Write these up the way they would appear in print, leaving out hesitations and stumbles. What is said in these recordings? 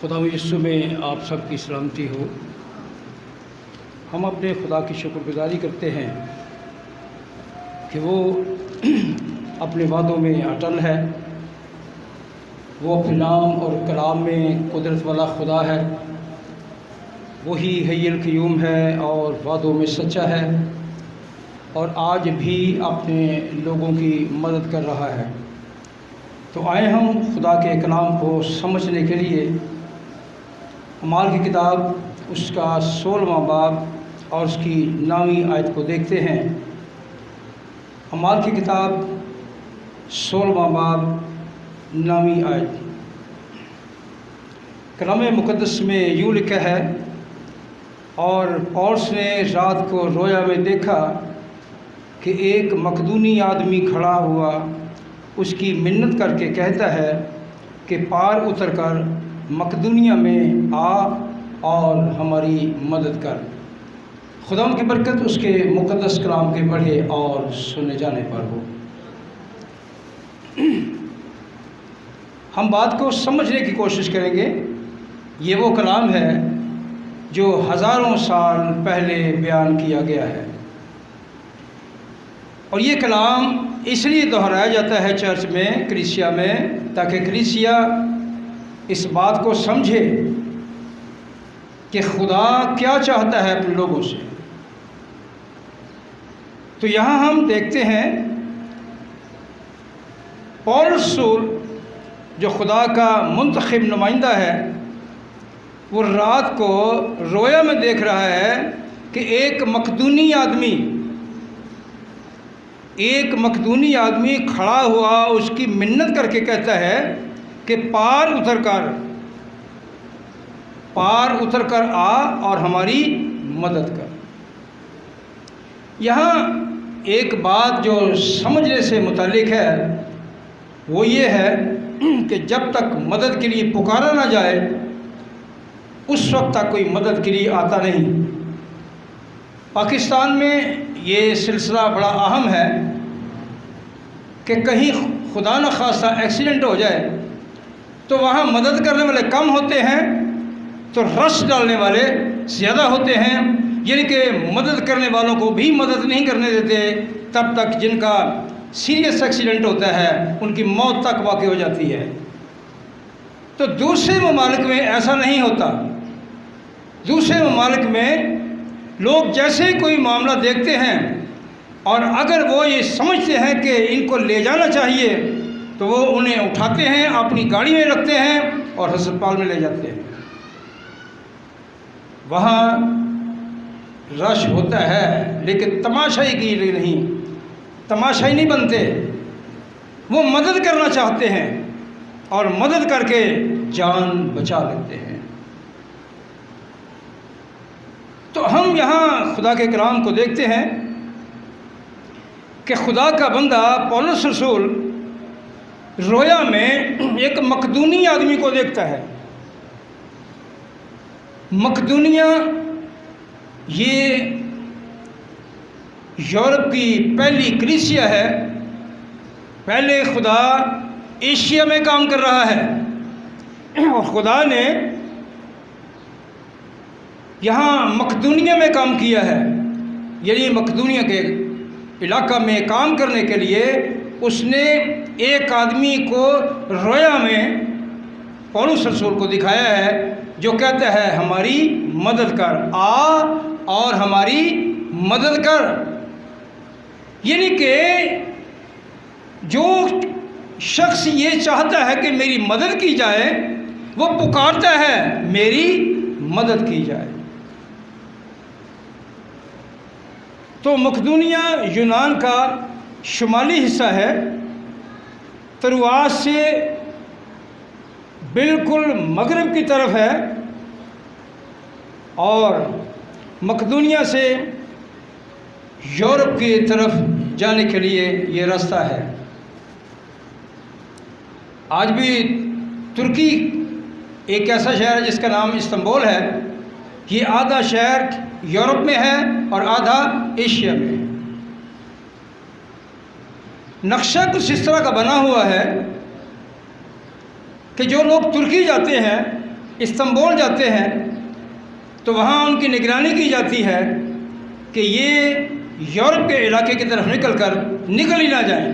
خدا یسوع میں آپ سب کی سلامتی ہو۔ ہم اپنے خدا کی شکر گزاری کرتے ہیں کہ وہ اپنے وعدوں میں اٹل ہے، وہ اپنے نام اور کلام میں قدرت والا خدا ہے، وہی حی القیوم ہے اور وعدوں میں سچا ہے، اور آج بھی اپنے لوگوں کی مدد کر رہا ہے۔ تو آئے ہم خدا کے کلام کو سمجھنے کے لیے اعمال کی کتاب اس کا 16واں باب اور اس کی 9ویں آیت کو دیکھتے ہیں۔ اعمال کی کتاب 16واں باب 9ویں آیت۔ کلام مقدس میں یوں لکھا ہے، اور پولس نے رات کو رویا میں دیکھا کہ ایک مقدونی آدمی کھڑا ہوا، اس کی منت کر کے کہتا ہے کہ پار اتر کر مقدونیہ میں آ اور ہماری مدد کر۔ خدا کی برکت اس کے مقدس کلام کے پڑھے اور سنے جانے پر ہو۔ ہم بات کو سمجھنے کی کوشش کریں گے۔ یہ وہ کلام ہے جو ہزاروں سال پہلے بیان کیا گیا ہے، اور یہ کلام اس لیے دہرایا جاتا ہے چرچ میں، کلیسیا میں، تاکہ کلیسیا اس بات کو سمجھے کہ خدا کیا چاہتا ہے اپنے لوگوں سے۔ تو یہاں ہم دیکھتے ہیں پولس رسول جو خدا کا منتخب نمائندہ ہے، وہ رات کو رویا میں دیکھ رہا ہے کہ ایک مقدونی آدمی کھڑا ہوا، اس کی منت کر کے کہتا ہے کہ پار اتر کر آ اور ہماری مدد کر۔ یہاں ایک بات جو سمجھنے سے متعلق ہے وہ یہ ہے کہ جب تک مدد کے لیے پکارا نہ جائے اس وقت تک کوئی مدد کے لیے آتا نہیں۔ پاکستان میں یہ سلسلہ بڑا اہم ہے کہ کہیں خدا نخواستہ ایکسیڈنٹ ہو جائے تو وہاں مدد کرنے والے کم ہوتے ہیں تو رش ڈالنے والے زیادہ ہوتے ہیں، یعنی کہ مدد کرنے والوں کو بھی مدد نہیں کرنے دیتے تب تک جن کا سیریس ایکسیڈنٹ ہوتا ہے، ان کی موت تک واقع ہو جاتی ہے۔ تو دوسرے ممالک میں ایسا نہیں ہوتا۔ دوسرے ممالک میں لوگ جیسے ہی کوئی معاملہ دیکھتے ہیں اور اگر وہ یہ سمجھتے ہیں کہ ان کو لے جانا چاہیے تو وہ انہیں اٹھاتے ہیں، اپنی گاڑی میں رکھتے ہیں اور ہسپتال میں لے جاتے ہیں۔ وہاں رش ہوتا ہے لیکن تماشائی کے لیے نہیں، تماشائی نہیں بنتے، وہ مدد کرنا چاہتے ہیں اور مدد کر کے جان بچا لیتے ہیں۔ تو ہم یہاں خدا کے کلام کو دیکھتے ہیں کہ خدا کا بندہ پولس رسول رویا میں ایک مقدونی آدمی کو دیکھتا ہے۔ مقدونیہ یہ یورپ کی پہلی کلیسیا ہے۔ پہلے خدا ایشیا میں کام کر رہا ہے اور خدا نے یہاں مقدونیہ میں کام کیا ہے، یعنی مقدونیہ کے علاقہ میں کام کرنے کے لیے اس نے ایک آدمی کو رویا میں پولس رسول کو دکھایا ہے جو کہتا ہے ہماری مدد کر، آ اور ہماری مدد کر۔ یعنی کہ جو شخص یہ چاہتا ہے کہ میری مدد کی جائے وہ پکارتا ہے میری مدد کی جائے۔ تو مقدونیہ یونان کا شمالی حصہ ہے، ترواس سے بالکل مغرب کی طرف ہے، اور مقدونیہ سے یورپ کی طرف جانے کے لیے یہ راستہ ہے۔ آج بھی ترکی ایک ایسا شہر ہے جس کا نام استنبول ہے، یہ آدھا شہر یورپ میں ہے اور آدھا ایشیا میں ہے۔ نقشہ کچھ اس طرح کا بنا ہوا ہے کہ جو لوگ ترکی جاتے ہیں استنبول جاتے ہیں تو وہاں ان کی نگرانی کی جاتی ہے کہ یہ یورپ کے علاقے کی طرف نکل ہی نہ جائیں،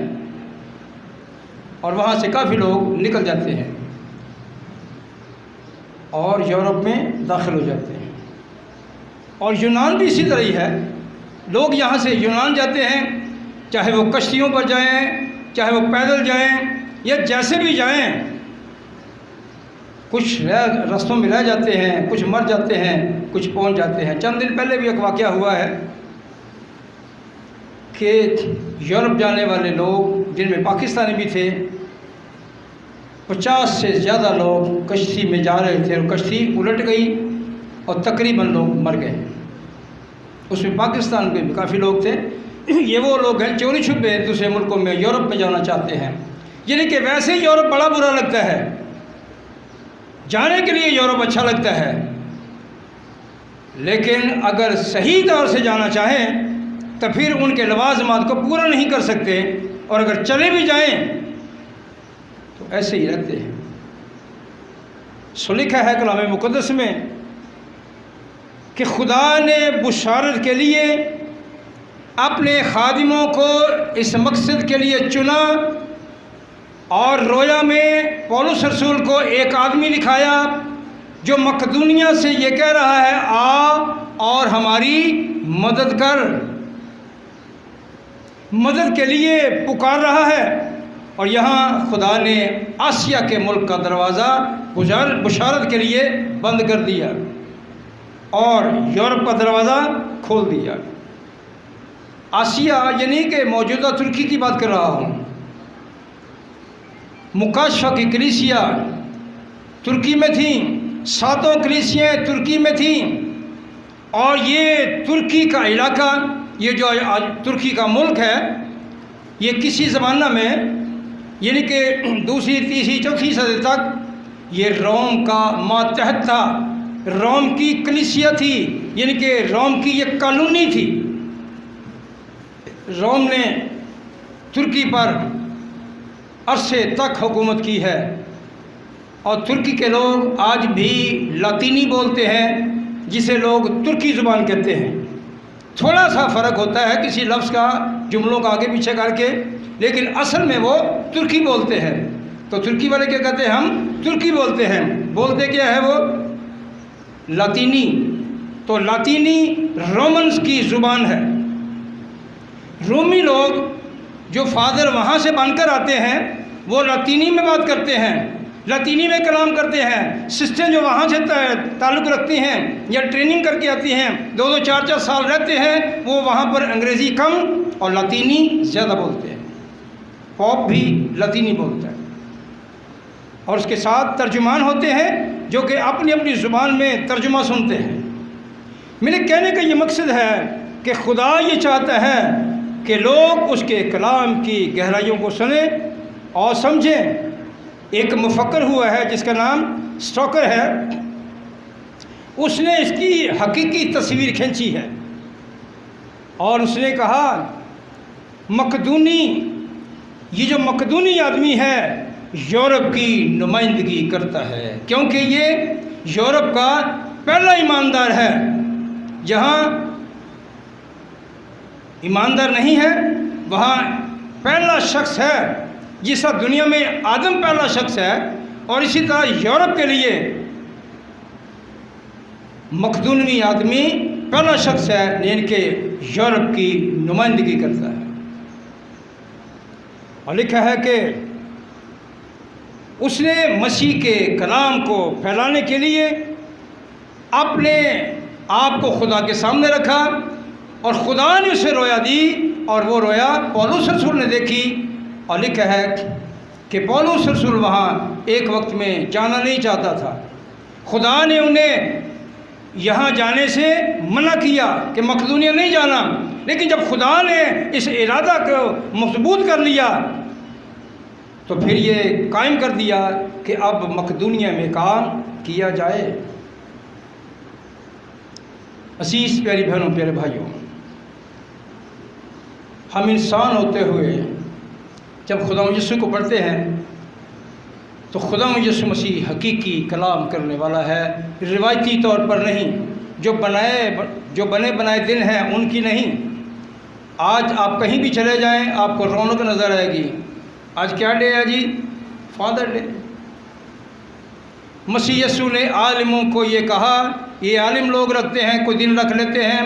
اور وہاں سے کافی لوگ نکل جاتے ہیں اور یورپ میں داخل ہو جاتے ہیں۔ اور یونان بھی اسی طرح ہی ہے، لوگ یہاں سے یونان جاتے ہیں، چاہے وہ کشتیوں پر جائیں، چاہے وہ پیدل جائیں یا جیسے بھی جائیں، کچھ رستوں میں رہ جاتے ہیں، کچھ مر جاتے ہیں، کچھ پہنچ جاتے ہیں۔ چند دن پہلے بھی ایک واقعہ ہوا ہے کہ یورپ جانے والے لوگ جن میں پاکستانی بھی تھے، 50 سے زیادہ لوگ کشتی میں جا رہے تھے اور کشتی الٹ گئی اور تقریباً لوگ مر گئے۔ اس میں پاکستان کے بھی کافی لوگ تھے۔ یہ وہ لوگ ہیں چوری چھپے دوسرے ملکوں میں یورپ میں جانا چاہتے ہیں، یعنی کہ ویسے ہی یورپ بڑا برا لگتا ہے، جانے کے لیے یورپ اچھا لگتا ہے، لیکن اگر صحیح طور سے جانا چاہیں تو پھر ان کے لوازمات کو پورا نہیں کر سکتے، اور اگر چلے بھی جائیں تو ایسے ہی رہتے ہیں۔ سو لکھا ہے کلام مقدس میں کہ خدا نے بشارت کے لیے اپنے خادموں کو اس مقصد کے لیے چنا، اور رویا میں پولس رسول کو ایک آدمی دکھایا جو مقدونیہ سے یہ کہہ رہا ہے، آ اور ہماری مدد کر، مدد کے لیے پکار رہا ہے۔ اور یہاں خدا نے آسیہ کے ملک کا دروازہ بشارت کے لیے بند کر دیا اور یورپ کا دروازہ کھول دیا۔ آسیہ یعنی کہ موجودہ ترکی کی بات کر رہا ہوں۔ مکاشفہ کی کلیسیا ترکی میں تھیں، 7 کلیسیاں ترکی میں تھیں، اور یہ ترکی کا علاقہ، یہ جو آج ترکی کا ملک ہے، یہ کسی زمانہ میں یعنی کہ 2ری 3ری 4ٹھی صدی تک یہ روم کا ماتحت تھا، روم کی کلیسیا تھی، یعنی کہ روم کی یہ کالونی تھی۔ روم نے ترکی پر عرصے تک حکومت کی ہے، اور ترکی کے لوگ آج بھی لاطینی بولتے ہیں، جسے لوگ ترکی زبان کہتے ہیں۔ تھوڑا سا فرق ہوتا ہے کسی لفظ کا، جملوں کا آگے پیچھے کر کے، لیکن اصل میں وہ ترکی بولتے ہیں۔ تو ترکی والے کیا کہتے ہیں؟ ہم ترکی بولتے ہیں۔ بولتے کیا ہے وہ؟ لاطینی۔ تو لاطینی رومنز کی زبان ہے۔ رومی لوگ جو فادر وہاں سے بن کر آتے ہیں وہ لاطینی میں بات کرتے ہیں، لاطینی میں کلام کرتے ہیں۔ سسٹر جو وہاں سے تعلق رکھتی ہیں یا ٹریننگ کر کے آتی ہیں، 2 4 سال رہتے ہیں، وہ وہاں پر انگریزی کم اور لاطینی زیادہ بولتے ہیں۔ پوپ بھی لاطینی بولتا ہے، اور اس کے ساتھ ترجمان ہوتے ہیں جو کہ اپنی اپنی زبان میں ترجمہ سنتے ہیں۔ میرے کہنے کا یہ مقصد ہے کہ خدا یہ چاہتا ہے کہ لوگ اس کے کلام کی گہرائیوں کو سنیں اور سمجھیں۔ ایک مفکر ہوا ہے جس کا نام سٹوکر ہے، اس نے اس کی حقیقی تصویر کھینچی ہے، اور اس نے کہا مقدونی، یہ جو مقدونی آدمی ہے یورپ کی نمائندگی کرتا ہے، کیونکہ یہ یورپ کا پہلا ایماندار ہے۔ جہاں ایماندار نہیں ہے وہاں پہلا شخص ہے، جس طرح دنیا میں آدم پہلا شخص ہے، اور اسی طرح یورپ کے لیے مقدونی آدمی پہلا شخص ہے، یعنی کہ یورپ کی نمائندگی کرتا ہے۔ اور لکھا ہے کہ اس نے مسیح کے کلام کو پھیلانے کے لیے اپنے آپ کو خدا کے سامنے رکھا، اور خدا نے اسے رویا دی، اور وہ رویا پولس رسول نے دیکھی۔ اور لکھا ہے کہ پولس رسول وہاں ایک وقت میں جانا نہیں چاہتا تھا، خدا نے انہیں یہاں جانے سے منع کیا کہ مقدونیہ نہیں جانا، لیکن جب خدا نے اس ارادہ کو مضبوط کر لیا تو پھر یہ قائم کر دیا کہ اب مقدونیہ میں کام کیا جائے۔ عزیز پیاری بہنوں، پیارے بھائیوں، ہم انسان ہوتے ہوئے جب خدا یسوع کو پڑھتے ہیں تو خدا یسوع مسیح حقیقی کلام کرنے والا ہے، روایتی طور پر نہیں، جو بنے بنائے دن ہیں ان کی نہیں۔ آج آپ کہیں بھی چلے جائیں آپ کو رونق نظر آئے گی۔ آج کیا ڈے ہے جی؟ Father day. مسیح یسوع نے عالموں کو یہ کہا، یہ عالم لوگ رکھتے ہیں، کوئی دن رکھ لیتے ہیں،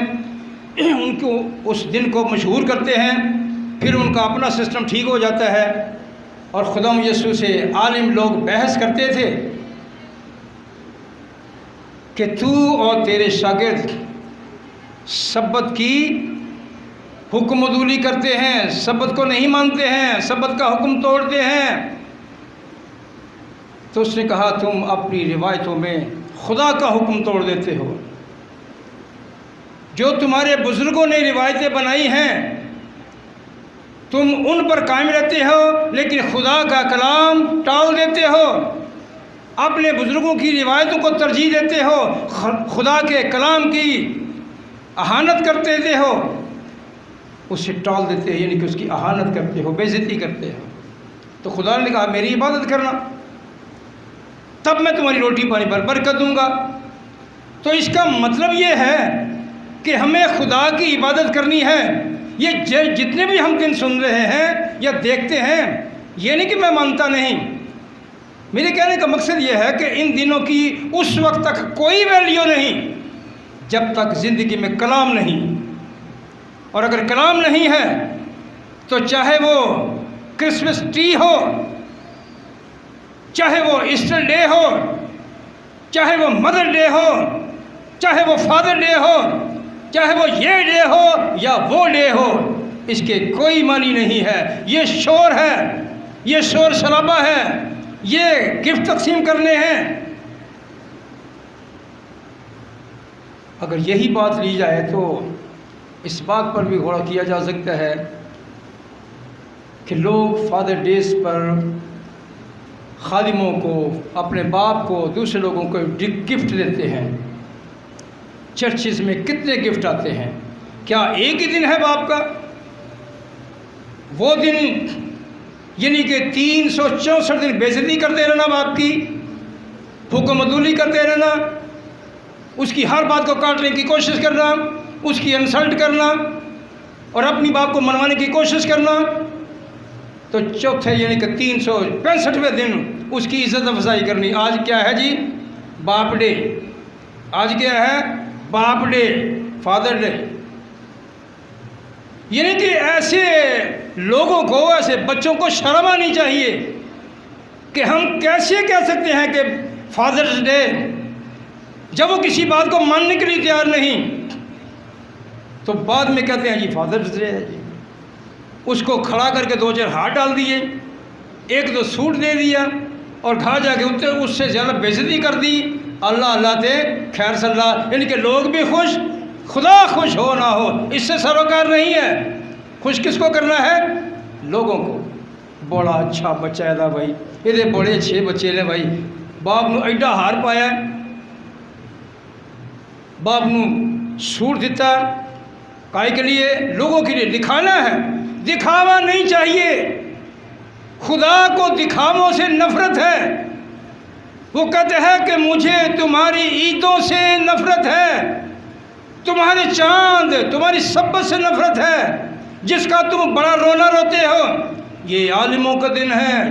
ان کو اس دن کو مشہور کرتے ہیں، پھر ان کا اپنا سسٹم ٹھیک ہو جاتا ہے۔ اور خدا یسوع سے عالم لوگ بحث کرتے تھے کہ تو اور تیرے شاگرد سبت کی حکم عدولی کرتے ہیں، سبت کو نہیں مانتے ہیں، سبت کا حکم توڑتے ہیں۔ تو اس نے کہا تم اپنی روایتوں میں خدا کا حکم توڑ دیتے ہو۔ جو تمہارے بزرگوں نے روایتیں بنائی ہیں تم ان پر قائم رہتے ہو، لیکن خدا کا کلام ٹال دیتے ہو، اپنے بزرگوں کی روایتوں کو ترجیح دیتے ہو، خدا کے کلام کی اہانت کرتے ہو، اسے ٹال دیتے ہو، یعنی کہ اس کی اہانت کرتے ہو، بے عزتی کرتے ہو۔ تو خدا نے کہا میری عبادت کرنا، تب میں تمہاری روٹی پانی پر برکت دوں گا۔ تو اس کا مطلب یہ ہے کہ ہمیں خدا کی عبادت کرنی ہے۔ یہ جتنے بھی ہم دن سن رہے ہیں یا دیکھتے ہیں، یہ نہیں کہ میں مانتا نہیں، میرے کہنے کا مقصد یہ ہے کہ ان دنوں کی اس وقت تک کوئی ویلیو نہیں جب تک زندگی میں کلام نہیں۔ اور اگر کلام نہیں ہے تو چاہے وہ کرسمس ٹری ہو، چاہے وہ ایسٹر ڈے ہو، چاہے وہ مدر ڈے ہو، چاہے وہ فادر ڈے ہو، چاہے وہ یہ ڈے ہو یا وہ ڈے ہو، اس کے کوئی معنی نہیں ہے۔ یہ شور ہے، یہ شور شرابہ ہے، یہ گفٹ تقسیم کرنے ہیں۔ اگر یہی بات لی جائے تو اس بات پر بھی غور کیا جا سکتا ہے کہ لوگ فادر ڈیز پر خادموں کو، اپنے باپ کو، دوسرے لوگوں کو گفٹ دیتے ہیں۔ چرچز میں کتنے گفٹ آتے ہیں؟ کیا ایک ہی دن ہے باپ کا؟ وہ دن یعنی کہ 364 دن بے عزتی کرتے رہنا، باپ کی حکم عدولی کرتے رہنا، اس کی ہر بات کو کاٹنے کی کوشش کرنا، اس کی انسلٹ کرنا اور اپنی باپ کو منوانے کی کوشش کرنا۔ تو چوتھے یعنی کہ 365ویں دن اس کی عزت افزائی کرنی۔ آج کیا ہے جی؟ باپ ڈے۔ آج کیا ہے؟ باپ ڈے، فادر ڈے۔ یعنی کہ ایسے لوگوں کو، ایسے بچوں کو شرم آنی چاہیے کہ ہم کیسے کہہ سکتے ہیں کہ فادرز ڈے جب وہ کسی بات کو ماننے کے لیے تیار نہیں، تو بعد میں کہتے ہیں جی فادرز ڈے ہے جی۔ اس کو کھڑا کر کے 2-4 ہاتھ ڈال دیے، 1-2 سوٹ دے دیا اور گھر جا کے اس سے زیادہ بے عزتی کر دی۔ اللہ اللہ تے خیر صلی اللہ، یعنی کہ لوگ بھی خوش، خدا خوش ہو نہ ہو اس سے سروکار نہیں ہے۔ خوش کس کو کرنا ہے؟ لوگوں کو۔ بڑا اچھا بچہ ہے بھائی، یہ بڑے اچھے بچے نے بھائی، باپ نو ایڈا ہار پایا، باپ نو سوٹ دیتا، کائے کے لیے؟ لوگوں کے لیے دکھانا ہے۔ دکھاوا نہیں چاہیے، خدا کو دکھاووں سے نفرت ہے۔ وہ کہتے ہیں کہ مجھے تمہاری عیدوں سے نفرت ہے، تمہارے چاند، تمہاری سبت سے نفرت ہے، جس کا تم بڑا رونا روتے ہو۔ یہ عالموں کا دن ہے،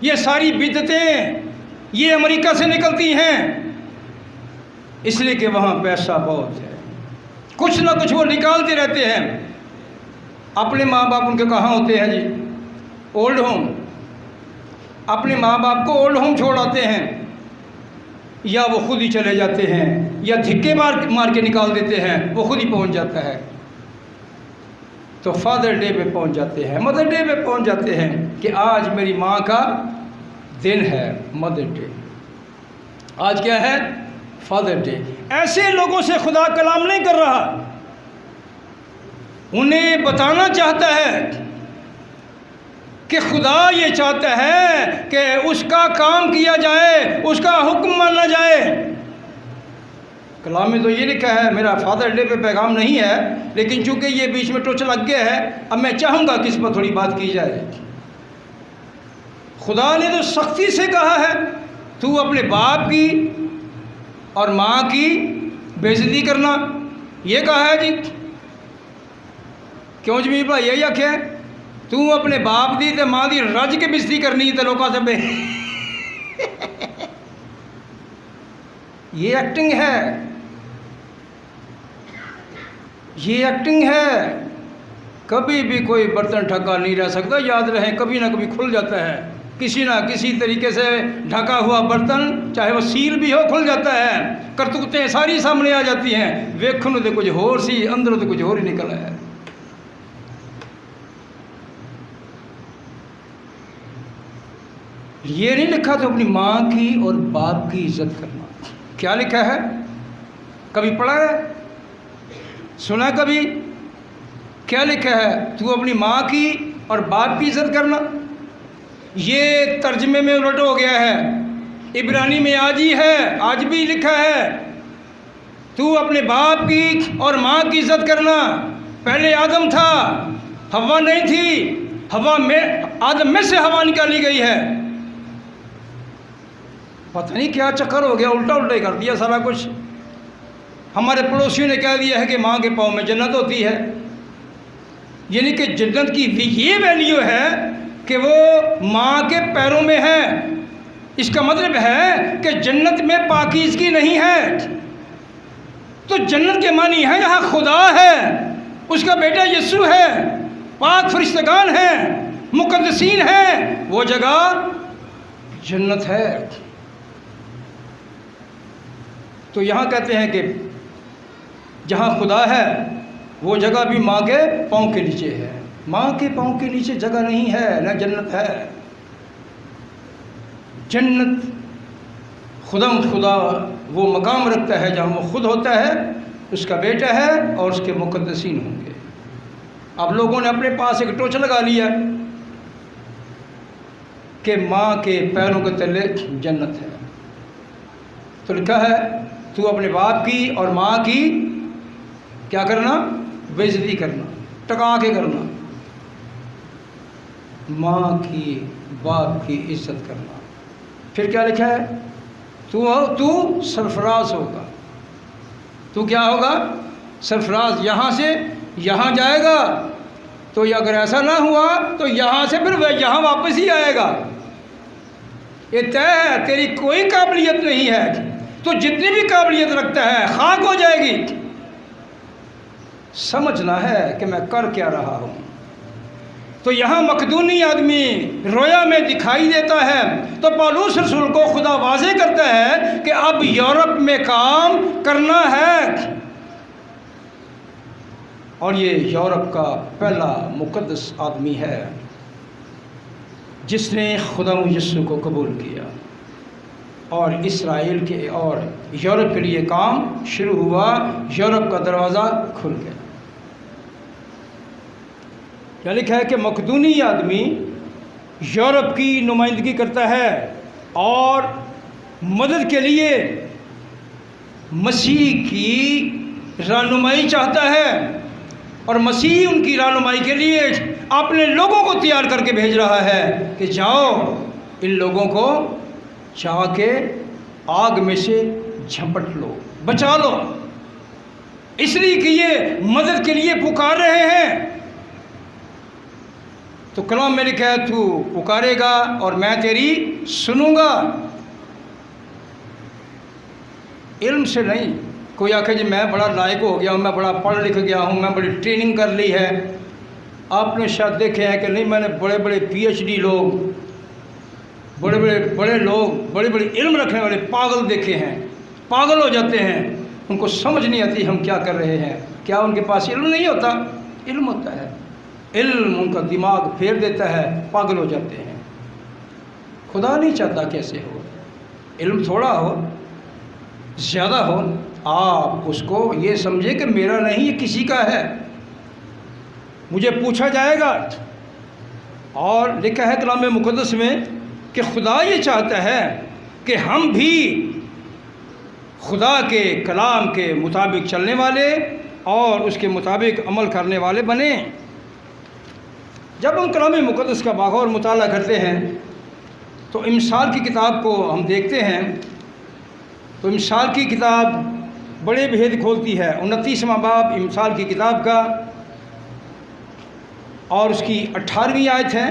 یہ ساری بدعتیں یہ امریکہ سے نکلتی ہیں، اس لیے کہ وہاں پیسہ بہت ہے، کچھ نہ کچھ وہ نکالتے رہتے ہیں۔ اپنے ماں باپ ان کے کہاں ہوتے ہیں جی؟ Old home. اپنے ماں باپ کو اولڈ ہوم چھوڑ آتے ہیں، یا وہ خود ہی چلے جاتے ہیں، یا دھکے مار کے نکال دیتے ہیں، وہ خود ہی پہنچ جاتا ہے۔ تو فادر ڈے پہ پہنچ جاتے ہیں، مدر ڈے پہ پہنچ جاتے ہیں کہ آج میری ماں کا دن ہے، مدر ڈے۔ آج کیا ہے؟ Father day. ایسے لوگوں سے خدا کلام نہیں کر رہا، انہیں بتانا چاہتا ہے کہ خدا یہ چاہتا ہے کہ اس کا کام کیا جائے، اس کا حکم مانا جائے۔ کلام میں تو یہ لکھا ہے، میرا فادر ڈے پہ پیغام نہیں ہے، لیکن چونکہ یہ بیچ میں ٹوچ لگ گیا ہے، اب میں چاہوں گا کہ اس پر تھوڑی بات کی جائے۔ خدا نے تو سختی سے کہا ہے تو اپنے باپ کی اور ماں کی بے عزتی کرنا، یہ کہا ہے جی۔ کیوں جمیل بھائی یہی آخیا تو اپنے باپ دی تے ماں دی رج کے بے عزتی کرنی تے لوکاں سے یہ ایکٹنگ ہے، یہ ایکٹنگ ہے۔ کبھی بھی کوئی برتن ڈھکا نہیں رہ سکتا، یاد رہے کبھی نہ کبھی کھل جاتا ہے، کسی نہ کسی طریقے سے ڈھکا ہوا برتن چاہے وہ سیل بھی ہو کھل جاتا ہے، کرتوتیں ساری سامنے آ جاتی ہیں، ویکھن تو کچھ ہور سی اندر تو کچھ اور ہی نکل ہے۔ یہ نہیں لکھا تو اپنی ماں کی اور باپ کی عزت کرنا، کیا لکھا ہے؟ کبھی پڑھا ہے؟ سنا کبھی؟ کیا لکھا ہے؟ تو اپنی ماں کی اور باپ کی عزت کرنا۔ یہ ترجمے میں الٹ ہو گیا ہے، عبرانی میں آج ہی ہے، آج بھی لکھا ہے تو اپنے باپ کی اور ماں کی عزت کرنا۔ پہلے آدم تھا، حوا نہیں تھی، آدم میں سے حوا نکالی گئی ہے۔ پتہ نہیں کیا چکر ہو گیا، الٹا الٹا ہی کر دیا سارا کچھ۔ ہمارے پڑوسیوں نے کہہ دیا ہے کہ ماں کے پاؤں میں جنت ہوتی ہے، یعنی کہ جنت کی یہ ویلیو ہے کہ وہ ماں کے پیروں میں ہے۔ اس کا مطلب ہے کہ جنت میں پاکیزگی نہیں ہے، تو جنت کے معنی ہے جہاں خدا ہے، اس کا بیٹا یسوع ہے، پاک فرشتگان ہیں، مقدسین ہیں، وہ جگہ جنت ہے۔ تو یہاں کہتے ہیں کہ جہاں خدا ہے وہ جگہ بھی ماں کے پاؤں کے نیچے ہے، ماں کے پاؤں کے نیچے جگہ نہیں ہے، نہ جنت ہے۔ جنت خدا وہ مقام رکھتا ہے جہاں وہ خود ہوتا ہے، اس کا بیٹا ہے اور اس کے مقدسین ہوں گے۔ اب لوگوں نے اپنے پاس ایک ٹوچ لگا لیا کہ ماں کے پیروں کے تلے جنت ہے، تو لکھا ہے تو اپنے باپ کی اور ماں کی کیا کرنا؟ بے عزتی کرنا، ٹکا کے کرنا، ماں کی باپ کی عزت کرنا۔ پھر کیا لکھا ہے؟ تو سرفراز ہوگا۔ تو کیا ہوگا؟ سرفراز، یہاں سے یہاں جائے گا، تو اگر ایسا نہ ہوا تو یہاں سے پھر یہاں واپس ہی آئے گا۔ یہ طے ہے، تیری کوئی قابلیت نہیں ہے، تو جتنی بھی قابلیت رکھتا ہے خاک ہو جائے گی۔ سمجھنا ہے کہ میں کر کیا رہا ہوں۔ تو یہاں مقدونی آدمی رویا میں دکھائی دیتا ہے، تو پالوس رسول کو خدا واضح کرتا ہے کہ اب یورپ میں کام کرنا ہے، اور یہ یورپ کا پہلا مقدس آدمی ہے جس نے خدا یسوع کو قبول کیا، اور اسرائیل کے اور یورپ کے لیے کام شروع ہوا، یورپ کا دروازہ کھل گیا۔ کیا لکھا ہے کہ مقدونی آدمی یورپ کی نمائندگی کرتا ہے اور مدد کے لیے مسیح کی رہنمائی چاہتا ہے، اور مسیح ان کی رہنمائی کے لیے اپنے لوگوں کو تیار کر کے بھیج رہا ہے کہ جاؤ ان لوگوں کو جا کے آگ میں سے جھپٹ لو، بچا لو، اس لیے کہ یہ مدد کے لیے پکار رہے ہیں۔ تو کلام میں لکھا ہے تو پکارے گا اور میں تیری سنوں گا۔ علم سے نہیں، کوئی آکھے جی میں بڑا لائق ہو گیا ہوں، میں بڑا پڑھ لکھ گیا ہوں، میں بڑی ٹریننگ کر لی ہے۔ آپ نے شاید دیکھے ہیں کہ نہیں، میں نے بڑے بڑے پی ایچ ڈی لوگ، بڑے لوگ، بڑے علم رکھنے والے پاگل دیکھے ہیں، پاگل ہو جاتے ہیں، ان کو سمجھ نہیں آتی ہم کیا کر رہے ہیں۔ کیا ان کے پاس علم نہیں ہوتا؟ علم ہوتا ہے، علم ان کا دماغ پھیر دیتا ہے، پاگل ہو جاتے ہیں۔ خدا نہیں چاہتا کیسے ہو، علم تھوڑا ہو زیادہ ہو، آپ اس کو یہ سمجھے کہ میرا نہیں، یہ کسی کا ہے، مجھے پوچھا جائے گا۔ اور لکھا ہے کلام مقدس میں کہ خدا یہ چاہتا ہے کہ ہم بھی خدا کے کلام کے مطابق چلنے والے اور اس کے مطابق عمل کرنے والے بنیں۔ جب ہم کلام مقدس کا بغور مطالعہ کرتے ہیں تو امثال کی کتاب کو ہم دیکھتے ہیں تو امثال کی کتاب بڑے بھید کھولتی ہے۔ 29واں باب امثال کی کتاب کا اور اس کی 18ویں آیت ہے،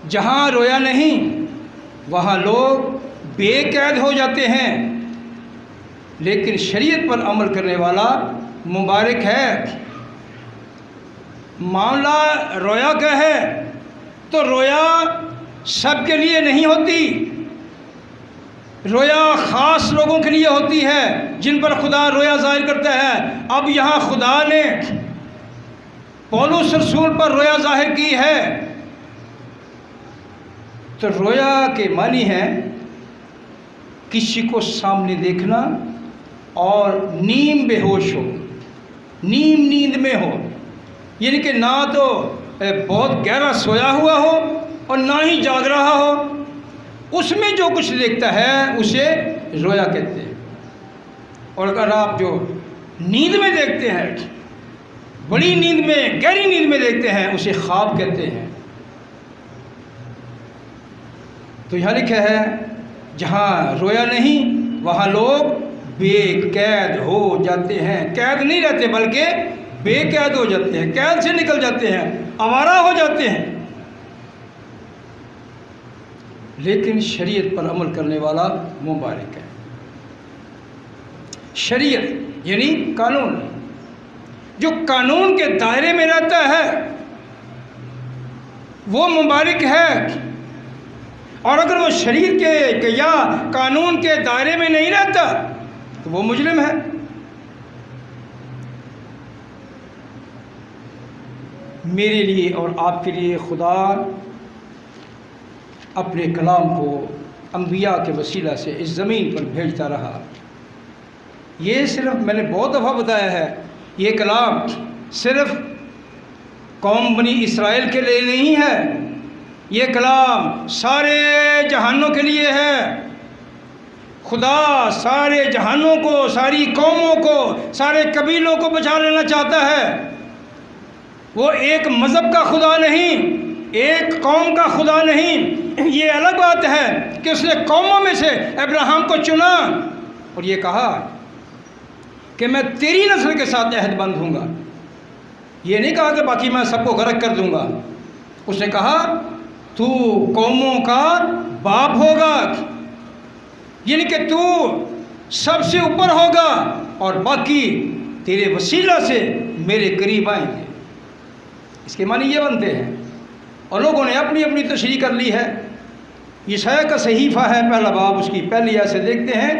جہاں رویا نہیں وہاں لوگ بے قید ہو جاتے ہیں، لیکن شریعت پر عمل کرنے والا مبارک ہے۔ معاملہ رویا کا ہے تو رویا سب کے لیے نہیں ہوتی، رویا خاص لوگوں کے لیے ہوتی ہے جن پر خدا رویا ظاہر کرتا ہے۔ اب یہاں خدا نے پولس رسول پر رویا ظاہر کی ہے، تو رویا کے معنی ہے کسی کو سامنے دیکھنا اور نیم بے ہوش ہو، نیم نیند میں ہو، یعنی کہ نہ تو بہت گہرا سویا ہوا ہو اور نہ ہی جاگ رہا ہو، اس میں جو کچھ دیکھتا ہے اسے رویا کہتے ہیں۔ اور اگر آپ جو نیند میں دیکھتے ہیں، بڑی نیند میں، گہری نیند میں دیکھتے ہیں، اسے خواب کہتے ہیں۔ تو یہاں لکھا ہے جہاں رویا نہیں وہاں لوگ بے قید ہو جاتے ہیں۔ قید نہیں رہتے بلکہ بے قید ہو جاتے ہیں، قید سے نکل جاتے ہیں، آوارہ ہو جاتے ہیں۔ لیکن شریعت پر عمل کرنے والا مبارک ہے۔ شریعت یعنی قانون، جو قانون کے دائرے میں رہتا ہے وہ مبارک ہے، اور اگر وہ شریعت کے یا قانون کے دائرے میں نہیں رہتا تو وہ مجرم ہے۔ میرے لیے اور آپ کے لیے خدا اپنے کلام کو انبیاء کے وسیلہ سے اس زمین پر بھیجتا رہا۔ یہ صرف میں نے بہت دفعہ بتایا ہے، یہ کلام صرف قوم بنی اسرائیل کے لیے نہیں ہے، یہ کلام سارے جہانوں کے لیے ہے۔ خدا سارے جہانوں کو، ساری قوموں کو، سارے قبیلوں کو بچا لینا چاہتا ہے۔ وہ ایک مذہب کا خدا نہیں، ایک قوم کا خدا نہیں۔ یہ الگ بات ہے کہ اس نے قوموں میں سے ابراہیم کو چنا اور یہ کہا کہ میں تیری نسل کے ساتھ عہد بند ہوں گا۔ یہ نہیں کہا کہ باقی میں سب کو غرق کر دوں گا، اس نے کہا تو قوموں کا باپ ہوگا، یعنی کہ تو سب سے اوپر ہوگا اور باقی تیرے وسیلہ سے میرے قریب آئیں گے۔ اس کے معنی یہ بنتے ہیں، اور لوگوں نے اپنی اپنی تشریح کر لی ہے۔ یسایہ کا صحیفہ ہے پہلا باب، اس کی پہلی آیت سے دیکھتے ہیں،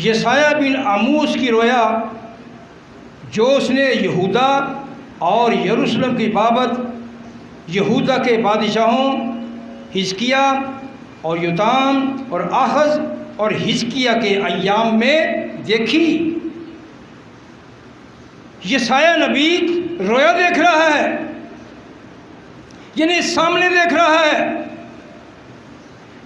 یسایہ بن آموس کی رویا جو اس نے یہودا اور یروشلم کی بابت یہودا کے بادشاہوں حزقیہ اور یوتام اور آخز اور حزقیہ کے ایام میں دیکھی۔ یسایہ نبی رویا دیکھ رہا ہے، یعنی سامنے دیکھ رہا ہے۔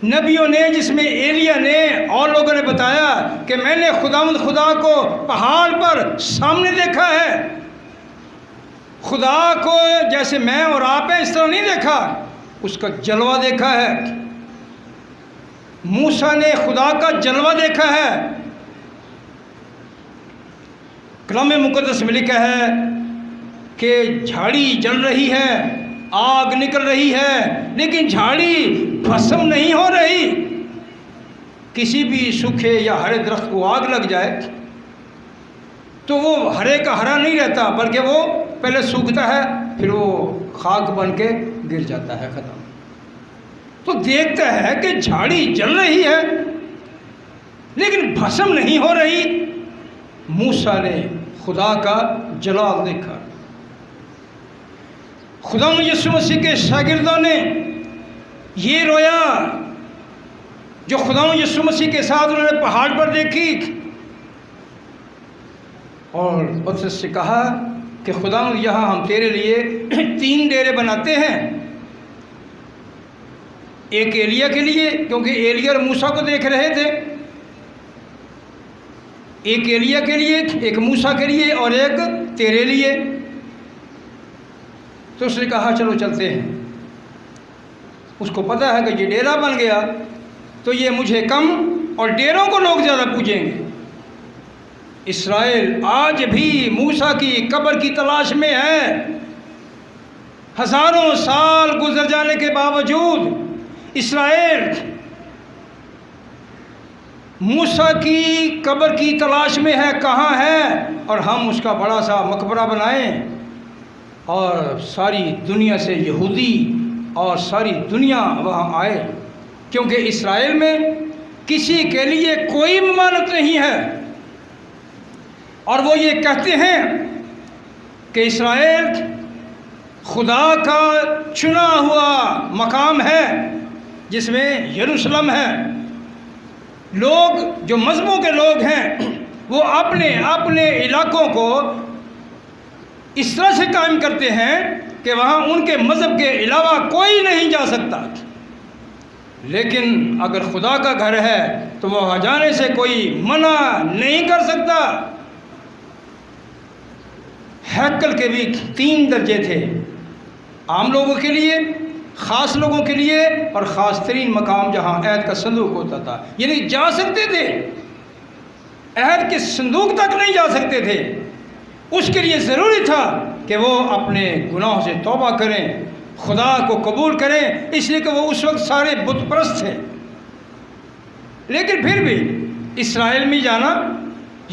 نبیوں نے، جس میں ایلیا نے اور لوگوں نے بتایا کہ میں نے خدا کو پہاڑ پر سامنے دیکھا ہے، خدا کو جیسے میں اور آپ ہیں اس طرح نہیں دیکھا، اس کا جلوہ دیکھا ہے۔ موسیٰ نے خدا کا جلوہ دیکھا ہے۔ کلام مقدس میں لکھا ہے کہ جھاڑی جل رہی ہے، آگ نکل رہی ہے، لیکن جھاڑی بھسم نہیں ہو رہی۔ کسی بھی سوکھے یا ہرے درخت کو آگ لگ جائے تو وہ ہرے کا ہرا نہیں رہتا، بلکہ وہ پہلے سوکھتا ہے، پھر وہ خاک بن کے گر جاتا ہے، ختم۔ تو دیکھتا ہے کہ جھاڑی جل رہی ہے لیکن بھسم نہیں ہو رہی۔ موسیٰ نے خدا کا جلال دیکھا۔ خدا یسوع مسیح کے شاگردوں نے یہ رویا جو خدا یسوع مسیح کے ساتھ انہوں نے پہاڑ پر دیکھی، اور پترس سے کہا کہ خدا یہاں ہم تیرے لیے 3 ڈیرے بناتے ہیں، ایک ایلیا کے لیے کیونکہ ایلیا اور موسیٰ کو دیکھ رہے تھے، ایک ایلیا کے لیے، ایک موسیٰ کے لیے اور ایک تیرے لیے۔ تو اس نے کہا چلو چلتے ہیں۔ اس کو پتہ ہے کہ یہ ڈیرا بن گیا تو یہ مجھے کم اور ڈیروں کو لوگ زیادہ پوجیں گے۔ اسرائیل آج بھی موسیٰ کی قبر کی تلاش میں ہے۔ ہزاروں سال گزر جانے کے باوجود اسرائیل موسیٰ کی قبر کی تلاش میں ہے، کہاں ہے، اور ہم اس کا بڑا سا مقبرہ بنائیں اور ساری دنیا سے یہودی اور ساری دنیا وہاں آئے، کیونکہ اسرائیل میں کسی کے لیے کوئی ممانعت نہیں ہے۔ اور وہ یہ کہتے ہیں کہ اسرائیل خدا کا چنا ہوا مقام ہے جس میں یروشلم ہے۔ لوگ جو مذہبوں کے لوگ ہیں وہ اپنے اپنے علاقوں کو اس طرح سے قائم کرتے ہیں کہ وہاں ان کے مذہب کے علاوہ کوئی نہیں جا سکتا، لیکن اگر خدا کا گھر ہے تو وہ وہاں جانے سے کوئی منع نہیں کر سکتا۔ ہیکل کے بھی 3 درجے تھے، عام لوگوں کے لیے، خاص لوگوں کے لیے، اور خاص ترین مقام جہاں عہد کا صندوق ہوتا تھا، یعنی جا سکتے تھے، عہد کے صندوق تک نہیں جا سکتے تھے۔ اس کے لیے ضروری تھا کہ وہ اپنے گناہوں سے توبہ کریں، خدا کو قبول کریں، اس لیے کہ وہ اس وقت سارے بت پرست تھے۔ لیکن پھر بھی اسرائیل میں جانا،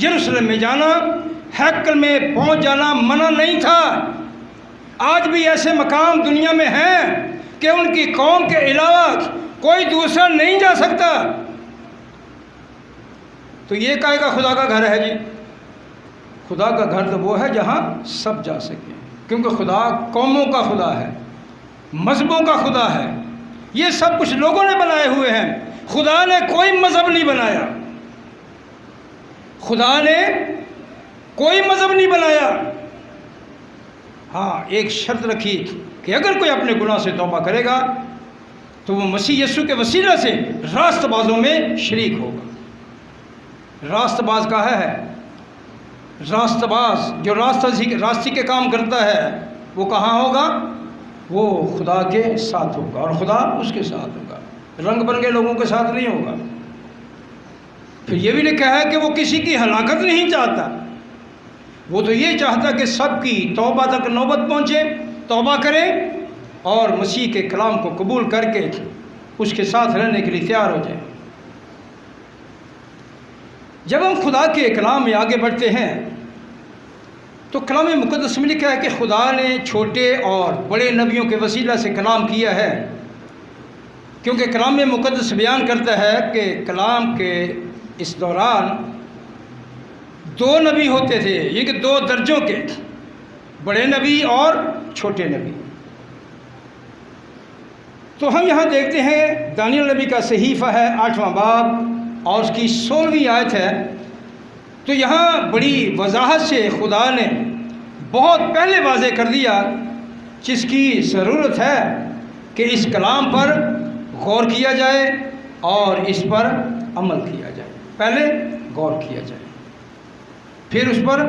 یروشلم میں جانا، ہیکل میں پہنچ جانا منع نہیں تھا۔ آج بھی ایسے مقام دنیا میں ہیں کہ ان کی قوم کے علاوہ کوئی دوسرا نہیں جا سکتا۔ تو یہ کہے گا خدا کا گھر ہے؟ جی خدا کا گھر تو وہ ہے جہاں سب جا سکیں، کیونکہ خدا قوموں کا خدا ہے، مذہبوں کا خدا ہے۔ یہ سب کچھ لوگوں نے بنائے ہوئے ہیں، خدا نے کوئی مذہب نہیں بنایا، خدا نے کوئی مذہب نہیں بنایا۔ ہاں ایک شرط رکھی کہ اگر کوئی اپنے گناہ سے توبہ کرے گا تو وہ مسیح یسوع کے وسیلہ سے راست بازوں میں شریک ہوگا۔ راست باز کہا ہے، راست باز جو راستی کے کام کرتا ہے وہ کہاں ہوگا؟ وہ خدا کے ساتھ ہوگا، اور خدا اس کے ساتھ ہوگا، رنگ برنگے لوگوں کے ساتھ نہیں ہوگا۔ پھر یہ بھی لکھا ہے کہ وہ کسی کی ہلاکت نہیں چاہتا، وہ تو یہ چاہتا کہ سب کی توبہ تک نوبت پہنچے، توبہ کریں اور مسیح کے کلام کو قبول کر کے اس کے ساتھ رہنے کے لیے تیار ہو جائیں۔ جب ہم خدا کے کلام میں آگے بڑھتے ہیں تو کلام مقدس میں لکھا ہے کہ خدا نے چھوٹے اور بڑے نبیوں کے وسیلہ سے کلام کیا ہے، کیونکہ کلام مقدس بیان کرتا ہے کہ کلام کے اس دوران 2 نبی ہوتے تھے، یہ کہ 2 درجوں کے، بڑے نبی اور چھوٹے نبی۔ تو ہم یہاں دیکھتے ہیں دانیل نبی کا صحیفہ ہے 8واں باب اور اس کی 16ویں آیت ہے، تو یہاں بڑی وضاحت سے خدا نے بہت پہلے واضح کر دیا جس کی ضرورت ہے کہ اس کلام پر غور کیا جائے اور اس پر عمل کیا جائے۔ پہلے غور کیا جائے، پھر اس پر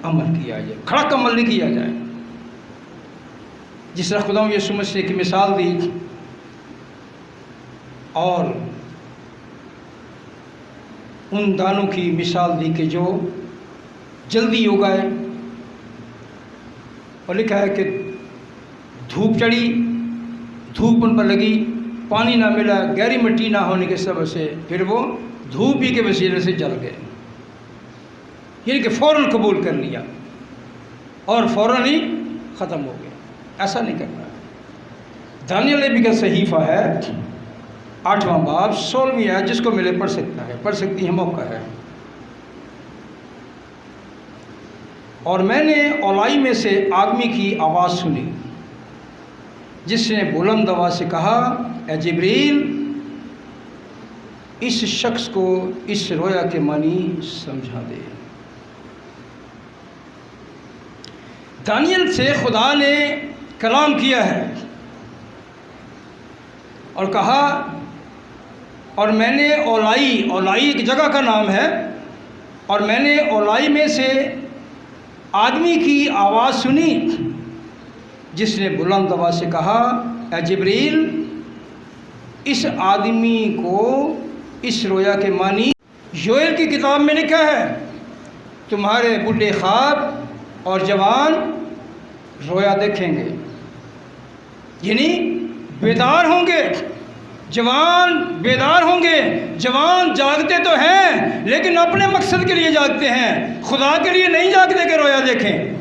عمل کیا جائے، کھڑک عمل نہیں کیا جائے۔ جس طرح خدا یسوع مسیح کی مثال دی اور ان دانوں کی مثال دی کہ جو جلدی اگائے، اور لکھا ہے کہ دھوپ چڑھی، دھوپ ان پر لگی، پانی نہ ملا، گہری مٹی نہ ہونے کے سبب سے پھر وہ دھوپ ہی کے وسیلے سے جل گئے، یعنی کہ فوراً قبول کر لیا اور فوراً ہی ختم ہو گیا۔ ایسا نہیں کرنا۔ دانیل نبی کا صحیفہ ہے 8واں باب 16ویں ہے، جس کو ملے پڑھ سکتا ہے، پڑھ سکتی ہے، موقع ہے۔ اور میں نے اولائی میں سے آدمی کی آواز سنی جس نے بلند آواز سے کہا، اے جبریل، اس شخص کو اس رویا کے معنی سمجھا دے۔ دانیل سے خدا نے کلام کیا ہے اور کہا، اور میں نے اولائی ایک جگہ کا نام ہے، اور میں نے اولائی میں سے آدمی کی آواز سنی جس نے بلند آواز سے کہا، اے جبریل، اس آدمی کو اس رویا کے معنی یوئیل کی کتاب میں لکھا ہے تمہارے بڈھے خواب اور جوان رویا دیکھیں گے، یعنی بیدار ہوں گے، جوان بیدار ہوں گے۔ جوان جاگتے تو ہیں لیکن اپنے مقصد کے لیے جاگتے ہیں، خدا کے لیے نہیں جاگتے کہ رویا دیکھیں۔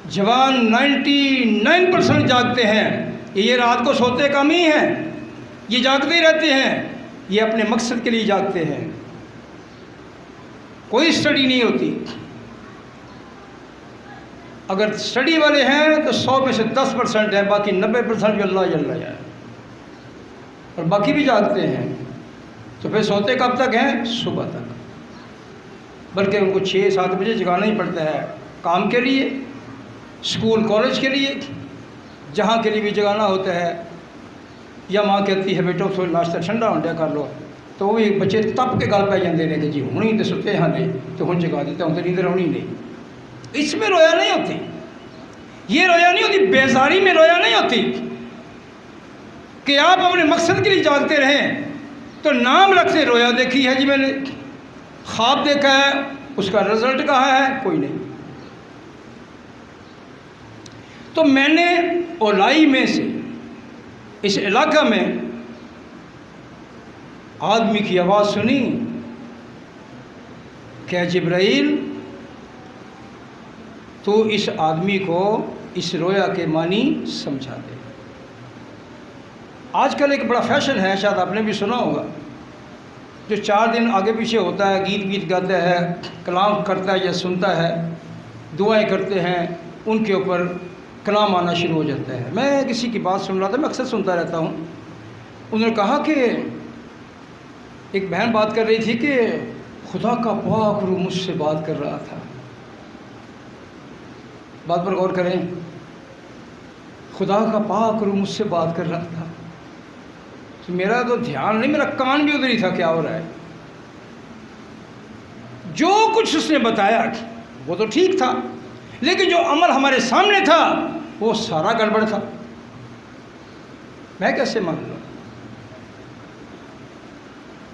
جوان 99% جاگتے ہیں، یہ رات کو سوتے کم ہی ہیں، یہ جاگتے ہی رہتے ہیں، یہ اپنے مقصد کے لیے جاگتے ہیں، کوئی اسٹڈی نہیں ہوتی۔ اگر اسٹڈی والے ہیں تو 100 میں سے 10% ہیں، باقی 90% بھی اللہ جل ہے، اور باقی بھی جاگتے ہیں۔ تو پھر سوتے کب تک ہیں؟ صبح تک، بلکہ ان کو 6-7 بجے جگانا ہی پڑتا ہے، کام کے لیے، اسکول کالج کے لیے، جہاں کے لیے بھی جگانا ہوتا ہے۔ یا ماں کہتی ہے بیٹو تھوڑا ناشتہ ٹھنڈا ہونڈیا کر لو، تو وہ بھی بچے تپ کے گل پہ جاندے نے کہ جی ہوں ہی تو ستے ہیں نہیں تو ہوں جگا دیتے ہوں تو نیندر ہونی نہیں۔ اس میں رویا نہیں ہوتی، یہ رویا نہیں ہوتی، بیزاری میں رویا نہیں ہوتی کہ آپ اپنے مقصد کے لیے جاگتے رہیں تو نام رکھتے رویا دیکھی ہے جی میں نے، خواب دیکھا ہے، اس کا رزلٹ کہا ہے، کوئی نہیں۔ تو میں نے اولائی میں سے اس علاقہ میں آدمی کی آواز سنی کہ جبرائیل تو اس آدمی کو اس رویا کے معنی سمجھا دے۔ آج کل ایک بڑا فیشن ہے، شاید آپ نے بھی سنا ہوگا، جو 4 دن آگے پیچھے ہوتا ہے، گیت گاتا ہے، کلام کرتا ہے یا سنتا ہے، دعائیں کرتے ہیں، ان کے اوپر کلام آنا شروع ہو جاتا ہے۔ میں کسی کی بات سن رہا تھا، میں اکثر سنتا رہتا ہوں، انہوں نے کہا کہ ایک بہن بات کر رہی تھی کہ خدا کا پاک روح مجھ سے بات کر رہا تھا۔ بات پر غور کریں، خدا کا پاک روح مجھ سے بات کر رہا تھا، تو میرا تو دھیان نہیں، میرا کان بھی ادھر ہی تھا کیا ہو رہا ہے۔ جو کچھ اس نے بتایا وہ تو ٹھیک تھا، لیکن جو عمل ہمارے سامنے تھا وہ سارا گڑبڑ تھا، میں کیسے مان لوں؟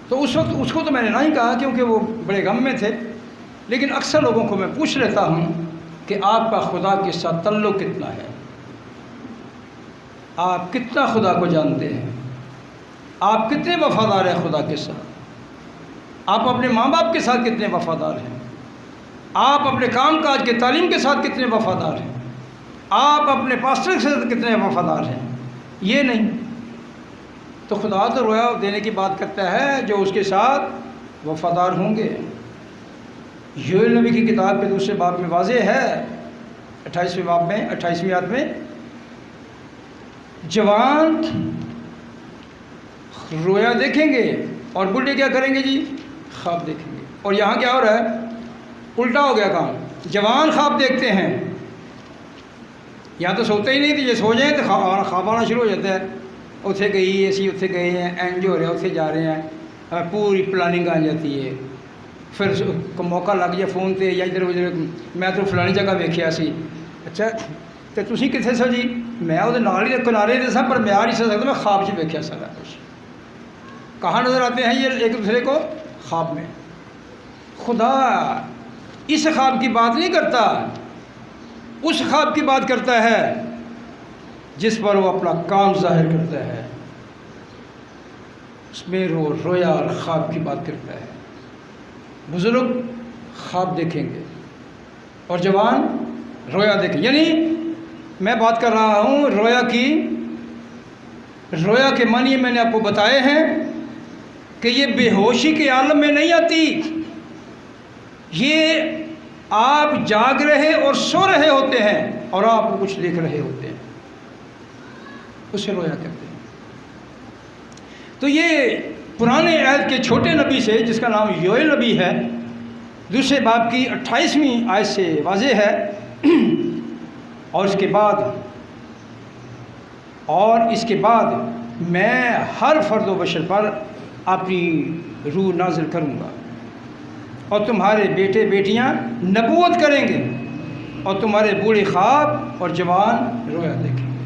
تو اس وقت اس کو تو میں نے نہیں کہا کیونکہ وہ بڑے غم میں تھے، لیکن اکثر لوگوں کو میں پوچھ لیتا ہوں کہ آپ کا خدا کے ساتھ تعلق کتنا ہے، آپ کتنا خدا کو جانتے ہیں، آپ کتنے وفادار ہیں خدا کے ساتھ، آپ اپنے ماں باپ کے ساتھ کتنے وفادار ہیں، آپ اپنے کام کاج کے تعلیم کے ساتھ کتنے وفادار ہیں، آپ اپنے پاسٹر کے ساتھ کتنے وفادار ہیں۔ یہ نہیں تو خدا تو رویا دینے کی بات کرتا ہے جو اس کے ساتھ وفادار ہوں گے۔ یوئیل نبی کی کتاب کے 2 باب میں واضح ہے، 28ویں باب میں 28ویں آیت میں، جوان رویا دیکھیں گے اور بڈھے کیا کریں گے جی؟ خواب دیکھیں گے۔ اور یہاں کیا ہو رہا ہے؟ الٹا ہو گیا کام، جوان خواب دیکھتے ہیں، یہاں تو سوتے ہی نہیں تھے، یہ سو جائیں تو خواب آنا شروع ہو جاتا ہے، اتنے گئی ایسی اتنے گئے ہیں، اینج ہو رہے ہیں، اتنے جا رہے ہیں، پوری پلاننگ آ جاتی ہے۔ پھر موقع لگ جائے فون تے یا ادھر ادھر، میں تو فلانی جگہ ویکھیا سی، اچھا تو تسی کتنے سو جی؟ میں وہ نال ہی کنارے دے سا، پر میں آ نہیں سکتا، میں خواب سے ویکھیا سارا کچھ۔ کہاں نظر آتے ہیں یہ ایک دوسرے کو؟ خواب میں۔ خدا اس خواب کی بات نہیں کرتا، اس خواب کی بات کرتا ہے جس پر وہ اپنا کام ظاہر کرتا ہے، اس میں وہ رویا اور خواب کی بات کرتا ہے۔ بزرگ خواب دیکھیں گے اور جوان رویا دیکھیں، یعنی میں بات کر رہا ہوں رویا کی، رویا کے معنی میں نے آپ کو بتائے ہیں کہ یہ بے ہوشی کے عالم میں نہیں آتی، یہ آپ جاگ رہے اور سو رہے ہوتے ہیں اور آپ کچھ دیکھ رہے ہوتے ہیں، اسے رویا کہتے ہیں۔ تو یہ پرانے عہد کے چھوٹے نبی سے، جس کا نام یوئیل نبی ہے، 2 باب کی 28ویں آیت سے واضح ہے۔ اور اس کے بعد میں ہر فرد و بشر پر اپنی روح نازل کروں گا، اور تمہارے بیٹے بیٹیاں نبوت کریں گے، اور تمہارے بوڑھے خواب اور جوان رویا دیکھیں گے۔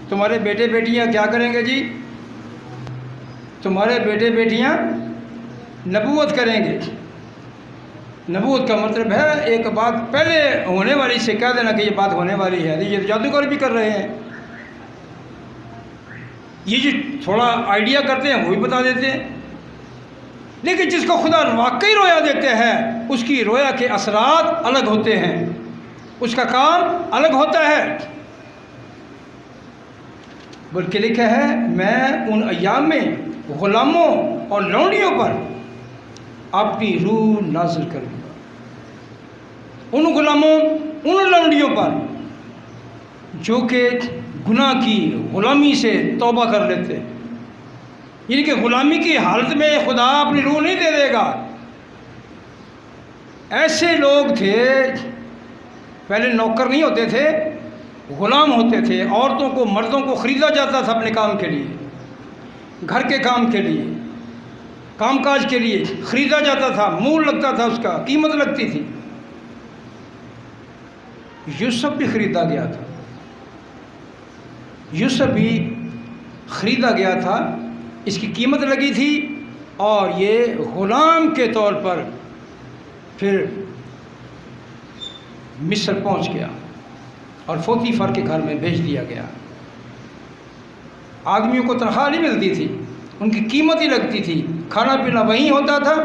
تمہارے بیٹے بیٹیاں کیا کریں گے جی؟ تمہارے بیٹے بیٹیاں نبوت کریں گے۔ نبوت کا مطلب ہے ایک بات پہلے ہونے والی سے کہہ دینا کہ یہ بات ہونے والی ہے۔ یہ جادوگر بھی کر رہے ہیں، یہ جو تھوڑا آئیڈیا کرتے ہیں وہ بھی بتا دیتے ہیں۔ لیکن جس کو خدا واقعی رویا دیتے ہیں اس کی رویا کے اثرات الگ ہوتے ہیں، اس کا کام الگ ہوتا ہے۔ بلکہ لکھا ہے میں ان ایام میں غلاموں اور لونڈیوں پر اپنی روح نازل کروں گا۔ ان غلاموں، ان لونڈیوں پر جو کہ گناہ کی غلامی سے توبہ کر لیتے، یعنی کہ غلامی کی حالت میں خدا اپنی روح نہیں دے دے گا۔ ایسے لوگ تھے، پہلے نوکر نہیں ہوتے تھے، غلام ہوتے تھے۔ عورتوں کو، مردوں کو خریدا جاتا تھا اپنے کام کے لیے، گھر کے کام کے لیے، کام کاج کے لیے خریدا جاتا تھا، مول لگتا تھا، اس کا قیمت لگتی تھی۔ یوسف بھی خریدا گیا تھا، یوسف بھی خریدا گیا تھا، اس کی قیمت لگی تھی، اور یہ غلام کے طور پر پھر مصر پہنچ گیا اور پوطیفر کے گھر میں بھیج دیا گیا۔ آدمیوں کو تنخواہ نہیں ملتی تھی، ان کی قیمت ہی لگتی تھی، کھانا پینا وہیں ہوتا تھا،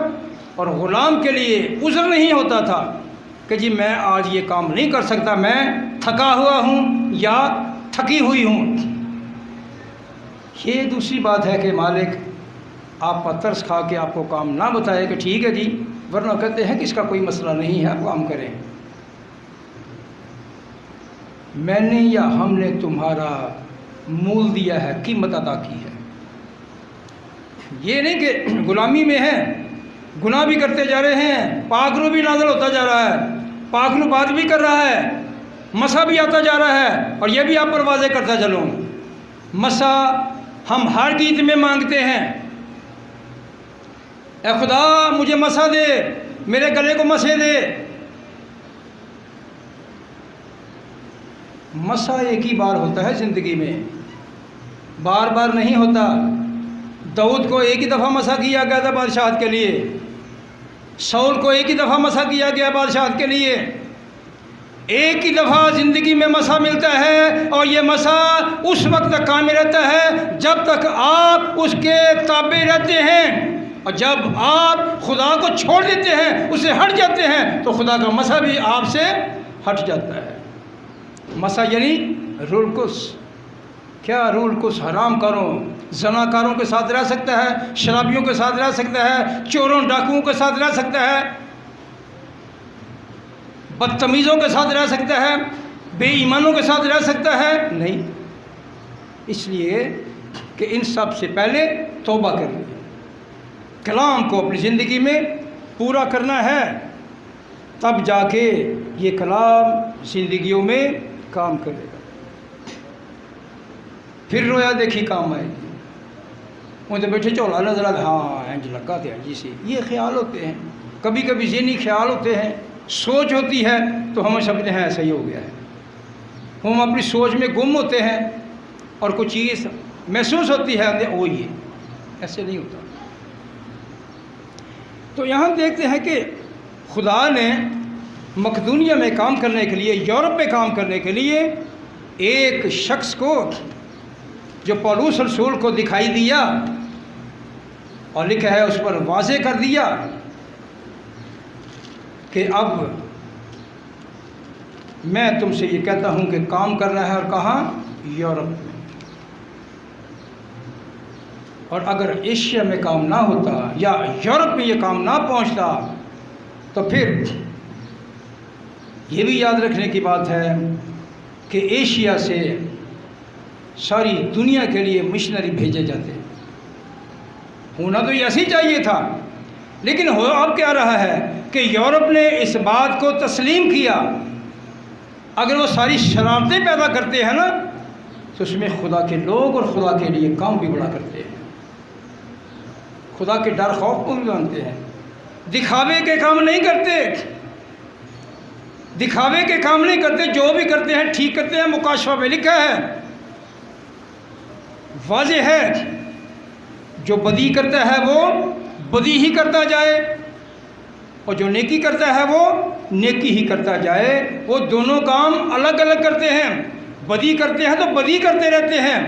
اور غلام کے لیے عذر نہیں ہوتا تھا کہ جی میں آج یہ کام نہیں کر سکتا، میں تھکا ہوا ہوں یا تھکی ہوئی ہوں۔ یہ دوسری بات ہے کہ مالک آپ پر ترس کھا کے آپ کو کام نہ بتائے کہ ٹھیک ہے جی، ورنہ کہتے ہیں کہ اس کا کوئی مسئلہ نہیں ہے، آپ کام کریں۔ میں نے یا ہم نے تمہارا مول دیا ہے، قیمت ادا کی ہے۔ یہ نہیں کہ غلامی میں ہیں، گناہ بھی کرتے جا رہے ہیں، پاک روح بھی نازل ہوتا جا رہا ہے، پاک روح بات بھی کر رہا ہے، مسا بھی آتا جا رہا ہے، اور یہ بھی آپ پر واضح کرتا چلوں، مسا ہم ہر گیت میں مانگتے ہیں، اے خدا مجھے مسا دے، میرے گلے کو مسے دے۔ مسا ایک ہی بار ہوتا ہے زندگی میں، بار بار نہیں ہوتا۔ داؤد کو ایک ہی دفعہ مسا کیا گیا تھا بادشاہت کے لیے، سول کو ایک ہی دفعہ مسا کیا گیا بادشاہت کے لیے۔ ایک ہی دفعہ زندگی میں مسا ملتا ہے، اور یہ مسا اس وقت تک کام رہتا ہے جب تک آپ اس کے تابع رہتے ہیں، اور جب آپ خدا کو چھوڑ دیتے ہیں، اسے ہٹ جاتے ہیں، تو خدا کا مسا بھی آپ سے ہٹ جاتا ہے۔ مسا یعنی روح القدس۔ کیا روح القدس حرام کاروں، زناکاروں کے ساتھ رہ سکتا ہے، شرابیوں کے ساتھ رہ سکتا ہے، چوروں ڈاکوؤں کے ساتھ رہ سکتا ہے، بدتمیزوں کے ساتھ رہ سکتا ہے، بے ایمانوں کے ساتھ رہ سکتا ہے؟ نہیں، اس لیے کہ ان سب سے پہلے توبہ کرنی ہے، کلام کو اپنی زندگی میں پورا کرنا ہے، تب جا کے یہ کلام زندگیوں میں کام کرے گا۔ پھر رویا دیکھی کام آئے گی، وہ تو بیٹھے چولا نظر آتا، ہاں انج لگا تھا جی سے۔ یہ خیال ہوتے ہیں، کبھی کبھی ذہنی خیال ہوتے ہیں، سوچ ہوتی ہے تو ہم سمجھتے ہیں ایسا ہی ہو گیا ہے، ہم اپنی سوچ میں گم ہوتے ہیں، اور کچھ چیز محسوس ہوتی ہے وہی ہے، ایسے نہیں ہوتا۔ تو یہاں دیکھتے ہیں کہ خدا نے مقدونیہ میں کام کرنے کے لیے، یورپ میں کام کرنے کے لیے ایک شخص کو، جو پولس رسول کو دکھائی دیا، اور لکھا ہے اس پر واضح کر دیا کہ اب میں تم سے یہ کہتا ہوں کہ کام کرنا ہے، اور کہاں؟ یورپ میں۔ اور اگر ایشیا میں کام نہ ہوتا یا یورپ میں یہ کام نہ پہنچتا تو پھر یہ بھی یاد رکھنے کی بات ہے کہ ایشیا سے ساری دنیا کے لیے مشنری بھیجے جاتے ہیں۔ ہونا تو ایسے ہی چاہیے تھا، لیکن ہو اب کیا رہا ہے کہ یورپ نے اس بات کو تسلیم کیا۔ اگر وہ ساری شرارتیں پیدا کرتے ہیں نا، تو اس میں خدا کے لوگ اور خدا کے لیے کام بھی بڑا کرتے ہیں، خدا کے ڈر خوف کو بھی مانتے ہیں، دکھاوے کے کام نہیں کرتے، دکھاوے کے کام نہیں کرتے، جو بھی کرتے ہیں ٹھیک کرتے ہیں۔ مکاشفہ میں لکھا ہے واضح ہے جو بدی کرتا ہے وہ بدی ہی کرتا جائے اور جو نیکی کرتا ہے وہ نیکی ہی کرتا جائے. وہ دونوں کام الگ الگ کرتے ہیں. بدی کرتے ہیں تو بدی کرتے رہتے ہیں،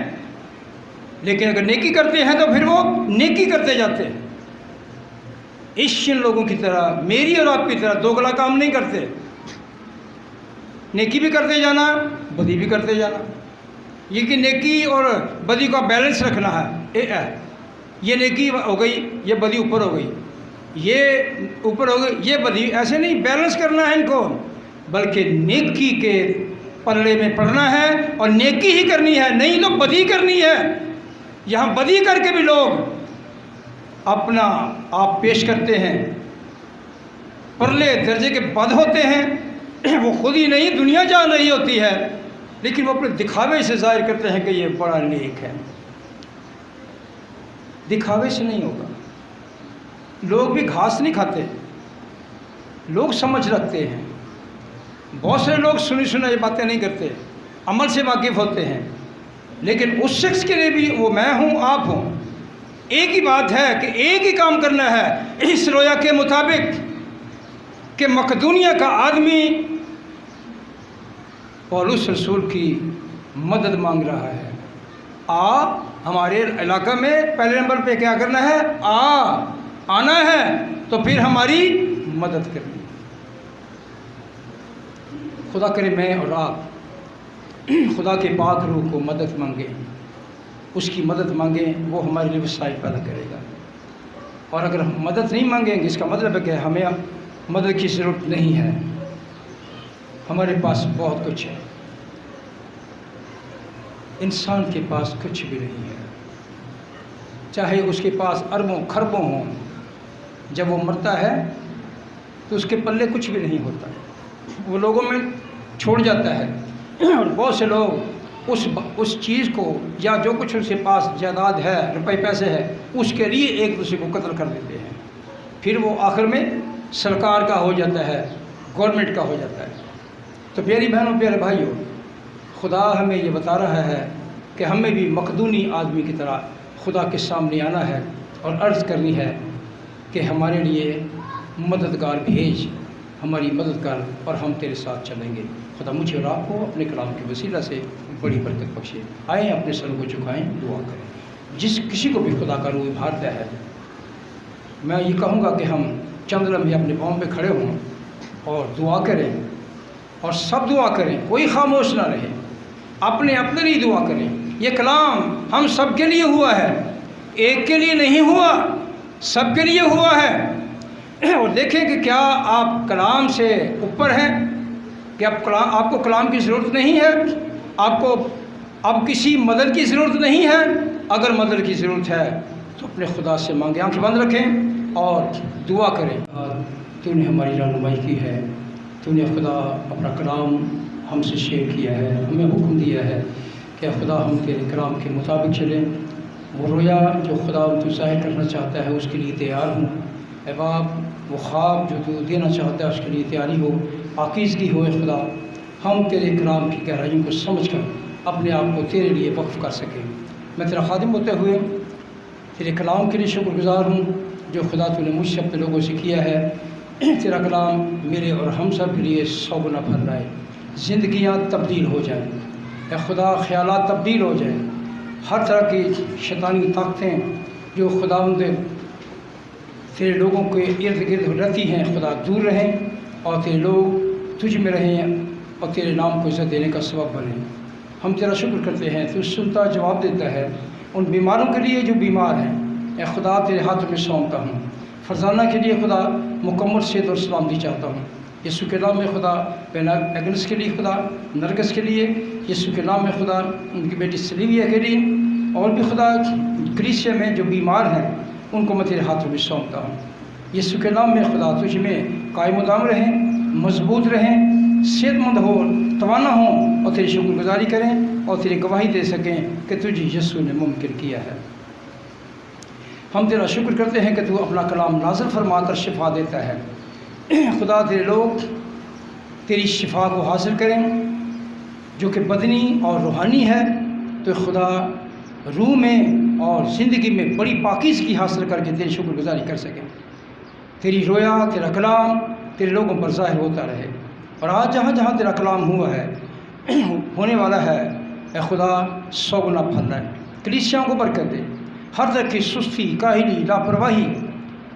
لیکن اگر نیکی کرتے ہیں تو پھر وہ نیکی کرتے جاتے ہیں. ان لوگوں کی طرح میری اور آپ کی طرح دوگلا کام نہیں کرتے. نیکی بھی کرتے جانا، بدی بھی کرتے جانا. یہ کہ نیکی اور بدی کا بیلنس رکھنا ہے. یہ نیکی ہو گئی، یہ بدی اوپر ہو گئی، یہ اوپر ہو گئی، یہ بدی. ایسے نہیں، بیلنس کرنا ہے ان کو، بلکہ نیکی کے پلڑے میں پڑھنا ہے اور نیکی ہی کرنی ہے، نہیں تو بدی کرنی ہے. یہاں بدی کر کے بھی لوگ اپنا آپ پیش کرتے ہیں، پرلے درجے کے بد ہوتے ہیں. وہ خود ہی نہیں، دنیا جان رہی ہوتی ہے، لیکن وہ اپنے دکھاوے سے ظاہر کرتے ہیں کہ یہ بڑا نیک ہے. دکھاوے سے نہیں ہوگا. لوگ بھی گھاس نہیں کھاتے، لوگ سمجھ رکھتے ہیں. بہت سے لوگ سنی سنائی باتیں نہیں کرتے، عمل سے واقف ہوتے ہیں. لیکن اس شخص کے لیے بھی وہ میں ہوں، آپ ہوں، ایک ہی بات ہے کہ ایک ہی کام کرنا ہے اس رویا کے مطابق کہ مقدونیہ کا آدمی پولس رسول کی مدد مانگ رہا ہے. ہمارے علاقہ میں پہلے نمبر پہ کیا کرنا ہے؟ آنا ہے تو پھر ہماری مدد کرنی. خدا کرے میں اور آپ خدا کے پاک روح کو مدد مانگیں، اس کی مدد مانگیں، وہ ہمارے لیے وسائل پیدا کرے گا. اور اگر ہم مدد نہیں مانگیں گے، اس کا مطلب ہے کہ ہمیں مدد کی ضرورت نہیں ہے. ہمارے پاس بہت کچھ ہے. انسان کے پاس کچھ بھی نہیں ہے، چاہے اس کے پاس اربوں کھربوں ہوں، جب وہ مرتا ہے تو اس کے پلے کچھ بھی نہیں ہوتا، وہ لوگوں میں چھوڑ جاتا ہے. اور بہت سے لوگ اس چیز کو یا جو کچھ اس کے پاس جائیداد ہے، روپے پیسے ہے، اس کے لیے ایک دوسرے کو قتل کر دیتے ہیں. پھر وہ آخر میں سرکار کا ہو جاتا ہے، گورنمنٹ کا ہو جاتا ہے. تو پیاری بہنوں، پیارے بھائیوں، خدا ہمیں یہ بتا رہا ہے کہ ہمیں بھی مقدونی آدمی کی طرح خدا کے سامنے آنا ہے اور عرض کرنی ہے کہ ہمارے لیے مددگار بھیج، ہماری مدد کر، اور ہم تیرے ساتھ چلیں گے. خدا مجھے اور آپ کو اپنے کلام کے وسیلہ سے بڑی برکت بخشے. آئیں اپنے سروں کو جھکائیں، دعا کریں. جس کسی کو بھی خدا کا روح ابھارتا ہے، میں یہ کہوں گا کہ ہم چند لمحے اپنے پاؤں پہ کھڑے ہوں اور دعا کریں، اور سب دعا کریں، کوئی خاموش نہ رہے. اپنے لیے دعا کریں. یہ کلام ہم سب کے لیے ہوا ہے، ایک کے لیے نہیں ہوا، سب کے لیے ہوا ہے. اور دیکھیں کہ کیا آپ کلام سے اوپر ہیں، کہ آپ کو کلام کی ضرورت نہیں ہے، آپ کو اب کسی مدد کی ضرورت نہیں ہے. اگر مدد کی ضرورت ہے تو اپنے خدا سے مانگیں. آنکھیں بند رکھیں اور دعا کریں. تو نے ہماری رہنمائی کی ہے، تو نے خدا اپنا کلام ہم سے شیئر کیا ہے، ہمیں حکم دیا ہے کہ خدا ہم تیرے کلام کے مطابق چلیں. وہ رویا جو خدا تو ظاہر کرنا چاہتا ہے اس کے لیے تیار ہوں. اے باپ، وہ خواب جو تو دینا چاہتا ہے اس کے لیے تیاری ہو، پاکیزگی ہو. اے خدا، ہم تیرے کلام کی گہرائیوں کو سمجھ کر اپنے آپ کو تیرے لیے وقف کر سکیں. میں تیرا خادم ہوتے ہوئے تیرے کلام کے لیے شکر گزار ہوں جو خدا تو نے مجھ سے اپنے لوگوں سے کیا ہے. تیرا کلام میرے اور ہم سب کے لیے 100 گنا پھل رہا ہے. زندگیاں تبدیل ہو جائیں. اے خدا، خیالات تبدیل ہو جائیں. ہر طرح کی شیطانی طاقتیں جو خداوند تیرے لوگوں کے ارد گرد رہتی ہیں، خدا دور رہیں، اور تیرے لوگ تجھ میں رہیں اور تیرے نام کو عزت دینے کا سبب بنیں. ہم تیرا شکر کرتے ہیں، تو سنتا جواب دیتا ہے. ان بیماروں کے لیے جو بیمار ہیں، اے خدا تیرے ہاتھ میں سونپتا ہوں. فرزانہ کے لیے خدا مکمل صحت اور سلامتی چاہتا ہوں. یسوع کے نام میں خدا ایگنس کے لیے، خدا نرگس کے لیے، یسوع کے نام میں خدا ان کی بیٹی سلیویا کے لیے، اور بھی خدا کلیسیا میں جو بیمار ہیں ان کو میں تیرے ہاتھوں میں سونپتا ہوں. یسوع کے نام میں خدا تجھ میں قائم و دام رہیں، مضبوط رہیں، صحت مند ہو، توانا ہوں، اور تیری شکر گزاری کریں اور تیری گواہی دے سکیں کہ تجھے یسوع نے ممکن کیا ہے. ہم تیرا شکر کرتے ہیں کہ تو اپنا کلام نازل فرما کر شفا دیتا ہے. خدا تیرے لوگ تیری شفا کو حاصل کریں جو کہ بدنی اور روحانی ہے. تو خدا روح میں اور زندگی میں بڑی پاکیزگی حاصل کر کے تیری شکر گزاری کر سکیں. تیری رویا، تیرا کلام تیرے لوگوں پر ظاہر ہوتا رہے. اور آج جہاں جہاں تیرا کلام ہوا ہے ہونے والا ہے، اے خدا 100 گنا پھل ہے. کلیسیاؤں کو برکت دے. ہر طرح کی سستی، کاہلی، لاپرواہی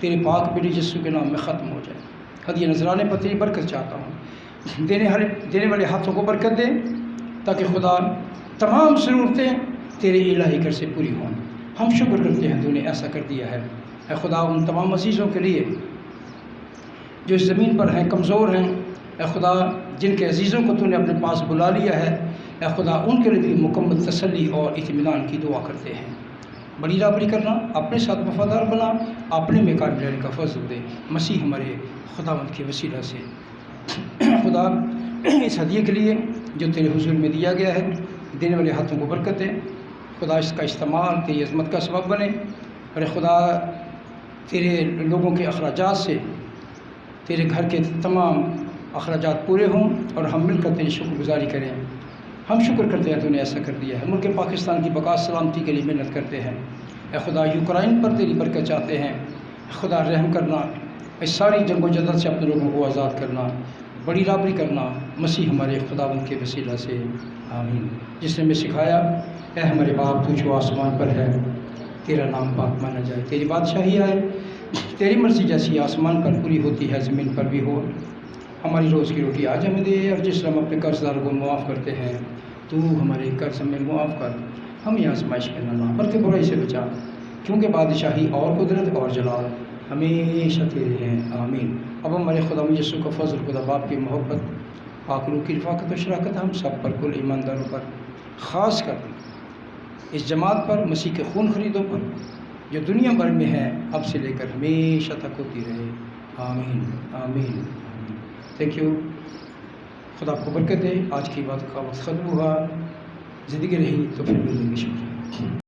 تیرے پاک بیٹے یسوع کے نام میں ختم ہو جائے. ہدیہ نذرانے پر تیری برکت چاہتا ہوں. دینے والے ہاتھوں کو برکت دے تاکہ خدا تمام ضرورتیں تیرے الہی گھر سے پوری ہوں. ہم شکر کرتے ہیں تو نے ایسا کر دیا ہے. اے خدا ان تمام عزیزوں کے لیے جو اس زمین پر ہیں، کمزور ہیں، اے خدا جن کے عزیزوں کو تو نے اپنے پاس بلا لیا ہے، اے خدا ان کے لیے بھی مکمل تسلی اور اطمینان کی دعا کرتے ہیں. بڑی رابری کرنا، اپنے ساتھ وفادار بنا، اپنے میں قائم رہنے کا فضل دے مسیح ہمارے خداوند کے وسیلہ سے. خدا اس ہدیے کے لیے جو تیرے حضور میں دیا گیا ہے، دینے والے ہاتھوں کو برکت دے. خدا اس کا استعمال تیری عظمت کا سبب بنے. اور خدا تیرے لوگوں کے اخراجات سے تیرے گھر کے تمام اخراجات پورے ہوں اور ہم مل کر تیری شکر گزاری کریں. ہم شکر کرتے ہیں تو نے ایسا کر دیا ہے. ملک پاکستان کی بقا سلامتی کے لیے محنت کرتے ہیں. اے خدا یوکرائن پر تیری برکت چاہتے ہیں. خدا رحم کرنا، اس ساری جنگ و جدل سے اپنے لوگوں کو آزاد کرنا، بڑی رابری کرنا مسیح ہمارے خداوند کے وسیلہ سے. آمین. جس نے ہمیں سکھایا، اے ہمارے باپ تو جو آسمان پر ہے، تیرا نام پاک مانا جائے، تیری بادشاہی آئے، تیری مرضی جیسی آسمان پر پوری ہوتی ہے زمین پر بھی ہو. ہماری روز کی روٹی آج ہمیں دے، اور جس ہم اپنے قرض داروں کو معاف کرتے ہیں تو ہمارے قرض ہمیں معاف کر. ہم یہ آزمائش میں نہ لا بلکہ برائی سے بچا، کیونکہ بادشاہی اور قدرت اور جلال ہمیشہ تیرے ہیں. آمین. اب ہمارے خدا یسوع کا فضل، خدا باپ کی محبت، پاک روح کی رفاقت و شراکت ہم سب پر، کل ایمانداروں پر، خاص کر اس جماعت پر، مسیح کے خون خریدوں پر جو دنیا بھر میں ہے، اب سے لے کر ہمیشہ تک ہوتی رہے. آمین آمین. Thank you. خدا آپ کو برکت دے. آج کی بات کا وقت ختم ہوا. زندگی رہی تو پھر ملیں گے. شکریہ.